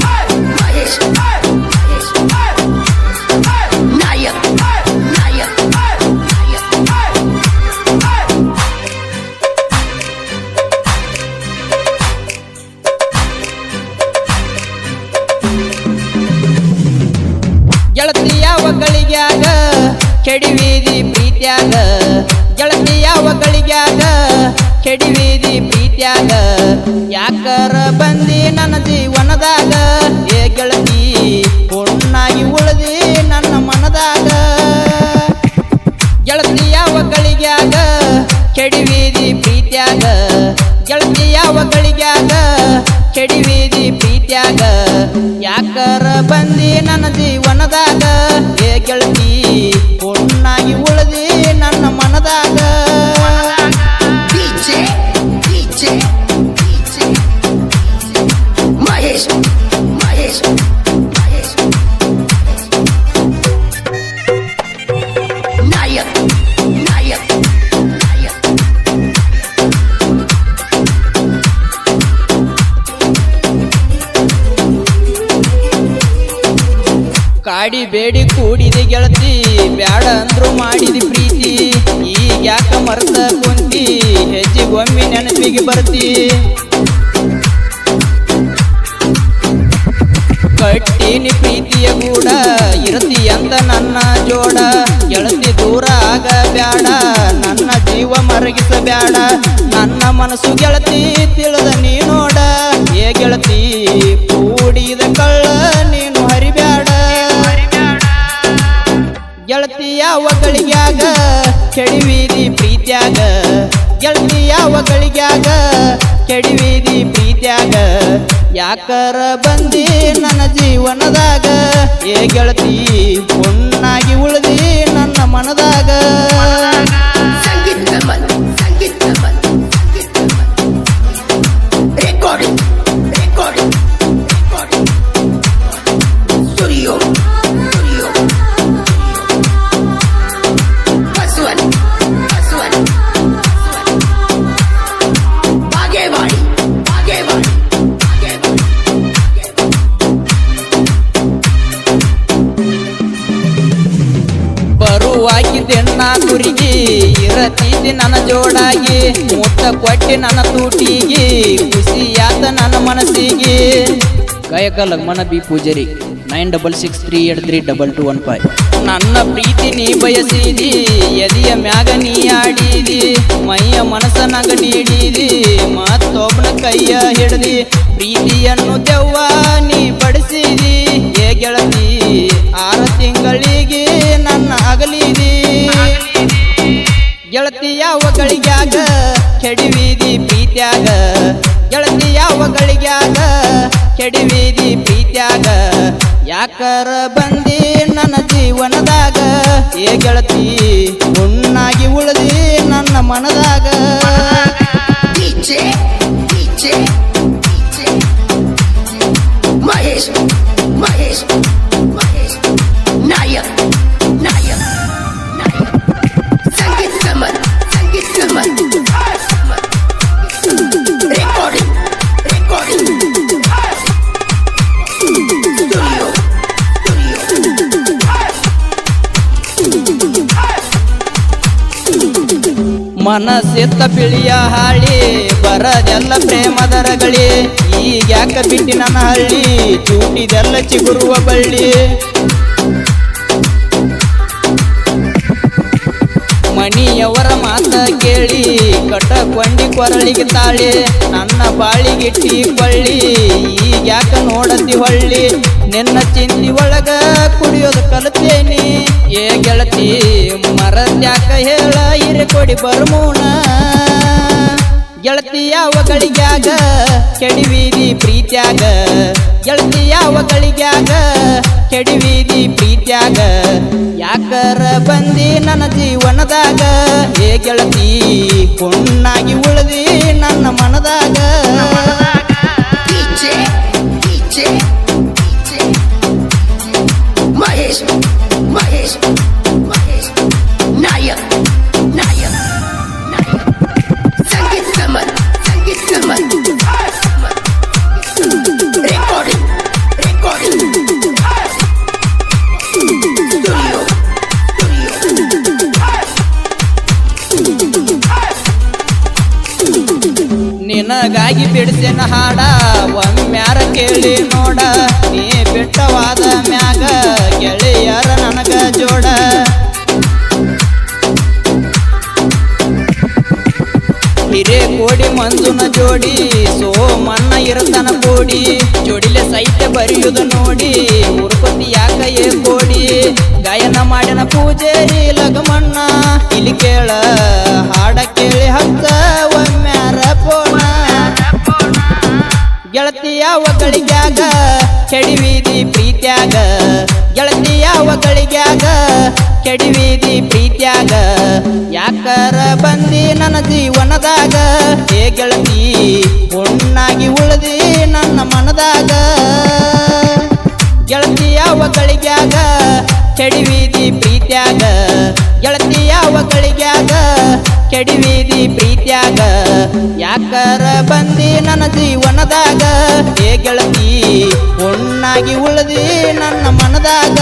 ಮಹೇಶ್ ನಾಯಕ್ ಗೆಳತಿ ಯಾವ ಗಳಿಗ್ಯಾಗ ಕೆಡಿವೀದಿ ಪ್ರೀತ್ಯಾಗ ಗೆಳತಿ ಯಾವ ಗಳಿಗ್ಯಾಗ ಕೆಡಿವೀದಿ ಪ್ರೀತ್ಯಾಗ ಯಾಕರ ಬಂದಿ ನನ್ನ ಜೀವನದಾಗ ಏ ಗೆಳತಿ ಹುಣ್ಣಾಗಿ ಉಳಿದಿ ನನ್ನ ಮನದಾಗ ಗೆಳತಿ ಯಾವ ಗಳಿಗ್ಯಾಗ ಕೆಡಿವೀದಿ ಪ್ರೀತ್ಯಾಗ ಗೆಳತಿ ಯಾವ ಗಳಿಗ್ಯಾಗ ಕೆಡಿವೀದಿ ಪ್ರೀತ್ಯಾಗ ಯಾಕರ ಬಂದಿ ನನ್ನ ಜೀವನದಾಗ ಏ ಗೆಳತಿ ಹುಣ್ಣಾಗಿ ಉಳಿದಿ ನನ್ನ ಮನದಾಗ ಮಹೇಶ್ ನಾಯಕ್ ಕಾಡಿ ಬೇಡಿ ಕೂಡಿದೆ ಗೆಳತಿ ಬ್ಯಾಡ ಅಂದ್ರು ಮಾಡಿದಿ ಪ್ರೀತಿ ಈಗ ಯಾಕ ಮರ್ತ ಕುಂತಿ ಹೆಜ್ಜೆಗೊಮ್ಮೆ ನೆನಪಿಗೆ ಬರ್ತಿ ಕಟ್ಟಿನಿ ಪ್ರೀತಿಯ ಗೂಡ ಇರತಿ ಅಂತ ನನ್ನ ಜೋಡ ಗೆಳತಿ ದೂರ ಆಗ ಬ್ಯಾಡ ನನ್ನ ಜೀವ ಮರಗಿಸ ಬ್ಯಾಡ ನನ್ನ ಮನಸ್ಸು ಗೆಳತಿ ತಿಳಿದ ನೀ ನೋಡ ಏ ಗೆಳತಿ ಕೂಡಿದ ಕಳ್ಳ ನೀನು ಹರಿಬ್ಯಾಡ ಗೆಳತಿ ಯಾವ ಗಳಿಗ್ಯಾಗ ಕೆಡಿವೀದಿ ಪ್ರೀತ್ಯಾಗ ಗೆಳತಿ ಯಾವ ಗಳಿಗ್ಯಾಗ ಕೆಡಿವೀದಿ ಪ್ರೀತ್ಯಾಗ ಯಾಕರ ಬಂದಿ ನನ್ನ ಜೀವನದಾಗ ಏ ಗೆಳತಿ ಹುಣ್ಣಾಗಿ ಉಳಿದಿ ನನ್ನ ಮನದಾಗ ಸಂಗೀತ ರೆಕಾರ್ಡಿಂಗ್ ಸ್ಟುಡಿಯೋ ಬಸವನ್ ಬಾಗೇವಾಡಿ ಬರುವಾಗಿದ್ದೆನ್ನ ಗುರಿಗೆ ಇರತಿದ್ದೆ ನನ್ನ ಜೋಡಾಗಿ ಮುತ್ತ ಕೊಟ್ಟಿ ನನ್ನ ತೂಟಿಗೆ ಖುಷಿಯಾತ ನನ್ನ ಮನಸ್ಸಿಗೆ ಗಾಯಕ ಲಗ್ಮನ ಬಿ ಪೂಜರಿ 9663832215 ನನ್ನ ಪ್ರೀತಿ ನೀ ಬಯಸಿದಿ ಎದೆಯ ಮ್ಯಾಗ ನೀ ಆಡಿದಿ ಮೈಯ ಮನಸ್ಸನಾಗ ನೀಡಿದಿ ಮತ್ತೊಬ್ಬನ ಕೈಯ ಹಿಡ್ದಿ ಪ್ರೀತಿಯನ್ನು ದೆವ್ವ ನೀ ಪಡಿಸಿದಿ ಏ ಗೆಳತಿ 6 ತಿಂಗಳಿಗೆ ನನ್ನ ಅಗಲಿದಿ ಗೆಳತಿ ಯಾವ ಗಳಿಗ್ಯಾಗ ಕೆಡಿವೀದಿ ಪ್ರೀತ್ಯಾಗ ಗೆಳತಿ ಯಾವ ಗಳಿಗ್ಯಾಗ ಕೆಡಿವೀದಿ ಪ್ರೀತ್ಯಾಗ ಯಾಕರ ಬಂದಿ ನನ್ನ ಜೀವನದಾಗ ಏ ಗೆಳತಿ ಹುಣ್ಣಾಗಿ ಉಳಿದಿ ನನ್ನ ಮನದಾಗ ಮಹೇಶ್ ನಾಯಕ್ ಸಂಗೀತ ರೆಕಾರ್ಡಿಂಗ್ ಸ್ಟುಡಿಯೋ ಮನಸ್ಸೆತ್ತ ಬಿಳಿಯ ಹಾಳಿ ಬರದೆಲ್ಲ ಪ್ರೇಮದರಗಳಿ ಈಗ್ಯಾಕ ಬಿಟ್ಟಿ ನನ್ನ ಹಳ್ಳಿ ಚೂಟಿದೆಲ್ಲ ಚಿಗುರುವ ಬಳ್ಳಿ ಮಣಿಯವರ ಮಾತ ಕೇಳಿ ಕಟಕೊಂಡಿ ಕೊರಳಿಗೆ ತಾಳಿ ನನ್ನ ಬಾಳಿಗಿಟ್ಟಿ ಕೊಳ್ಳಿ ಈಗ್ಯಾಕ ನೋಡತಿ ಹೊಳ್ಳಿ ನಿನ್ನ ಚಿಂತಿ ಒಳಗ ಕುಡಿಯೋದು ಕಲಿತೇನಿ ಏ ಗೆಳತಿ ಮರದ್ಯಾಕ ಹೇಳ ಹಿರಿಕೊಡಿ ಬರ್ಮೂಣ ಗೆಳತಿ ಯಾವ ಗಳಿಗ್ಯಾಗ ಕೆಡಿವೀದಿ ಪ್ರೀತ್ಯಾಗ ಗೆಳತಿ ಯಾವ ಗಳಿಗ್ಯಾಗ ಕೆಡಿವೀದಿ ಪ್ರೀತ್ಯಾಗ ಯಾಕರ ಬಂದಿ ನನ್ನ ಜೀವನದಾಗ ಏ ಗೆಳತಿ ಹುಣ್ಣಾಗಿ ಉಳಿದಿ ನನ್ನ ಮನದಾಗ ಮಹೇಶ್ ನಾಯಕ್ ಸಂಗೀತ ರೆಕಾರ್ಡಿಂಗ್ ಬರೆಯುವುದು ನೋಡಿ ಉರುಪತಿ ಯಾಕ ಕೋಡಿ ಗಾಯನ ಮಾಡಿನ ಪೂಜೇರಿ ಲಗಮಣ್ಣ ಇಲ್ಲಿ ಕೇಳ ಹಾಡ ಕೇಳಿ ಹಚ್ಚ ಒಮ್ಮ್ಯಾರ ಪೋಣ ಗೆಳತಿಯ ಒಗಳಿಗ್ಯಾಗ ಕೆಡಿವಿದಿ ಪ್ರೀತ್ಯಾಗ ಗೆಳತಿಯ ಒಗಳಿಗ್ಯಾಗ ಕೆಡಿವಿದಿ ಪ್ರೀತ್ಯಾಗ ಯಾಕರ ಬಂದಿ ನನ್ನ ಜೀವನದಾಗ ಹೇ ಗೆಳತಿ ಹುಣ್ಣಾಗಿ ಉಳಿದಿ ನನ್ನ ಮನದಾಗ ಗೆಳತಿಯ ಒಗಳಿಗ್ಯಾಗ ಕೆಡಿವಿದಿ ಪ್ರೀತ್ಯಾಗ ಗೆಳತಿಯ ಒಗಳಿಗ್ಯಾಗ ಕೆಡಿವಿದಿ ಪ್ರೀತ್ಯಾಗ ಯಾಕರ ಬಂದಿ ನನ್ನ ಜೀವನದಾಗ ಹೇ ಗೆಳತಿ ಹುಣ್ಣಾಗಿ ಉಳಿದಿ ನನ್ನ ಮನದಾಗ